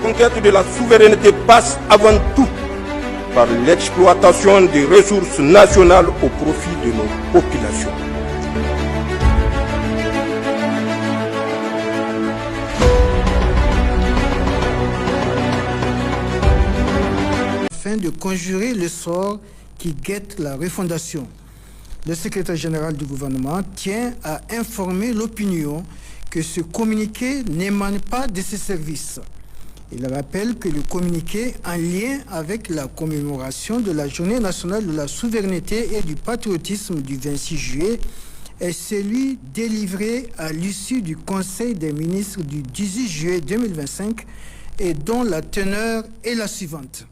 conquête de la souveraineté passe avant tout par l'exploitation des ressources nationales au profit de nos populations. Afin de conjurer le sort qui guette la refondation, le secrétaire général du gouvernement tient à informer l'opinion que ce communiqué n'émane pas de ses services. Il rappelle que le communiqué en lien avec la commémoration de la Journée nationale de la souveraineté et du patriotisme du 26 juillet est celui délivré à l'issue du Conseil des ministres du 18 juillet 2025 et dont la teneur est la suivante.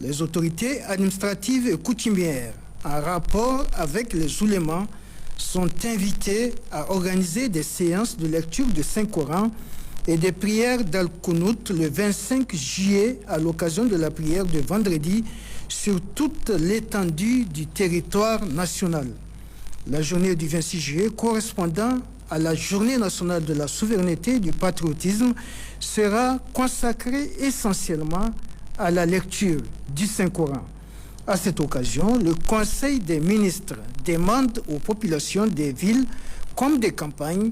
Les autorités administratives et coutumières, en rapport avec les oulémas, sont invitées à organiser des séances de lecture du Saint-Coran et des prières d'Al-Qunut le 25 juillet à l'occasion de la prière de vendredi sur toute l'étendue du territoire national. La journée du 26 juillet correspondant à la Journée nationale de la souveraineté et du patriotisme sera consacrée essentiellement à la lecture du Saint-Coran. À cette occasion, le Conseil des ministres demande aux populations des villes comme des campagnes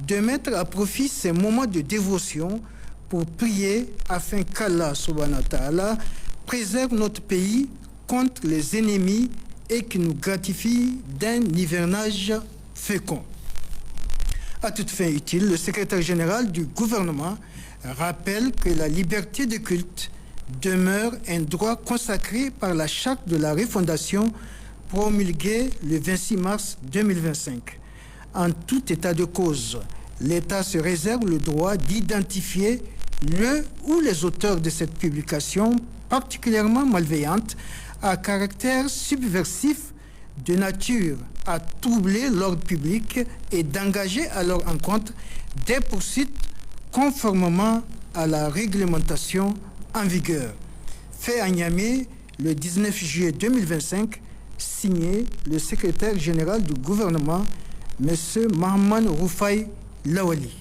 de mettre à profit ces moments de dévotion pour prier afin qu'Allah subhanahu wa ta'ala préserve notre pays contre les ennemis et qu'il nous gratifie d'un hivernage fécond. À toute fin utile, le secrétaire général du gouvernement rappelle que la liberté de culte demeure un droit consacré par la Charte de la Refondation promulguée le 26 mars 2025. En tout état de cause, l'État se réserve le droit d'identifier le ou les auteurs de cette publication particulièrement malveillante à caractère subversif de nature à troubler l'ordre public et d'engager à leur encontre des poursuites conformément à la réglementation en vigueur. Fait à Niamey le 19 juillet 2025, signé le secrétaire général du gouvernement, M. Mahman Roufaï Lawali.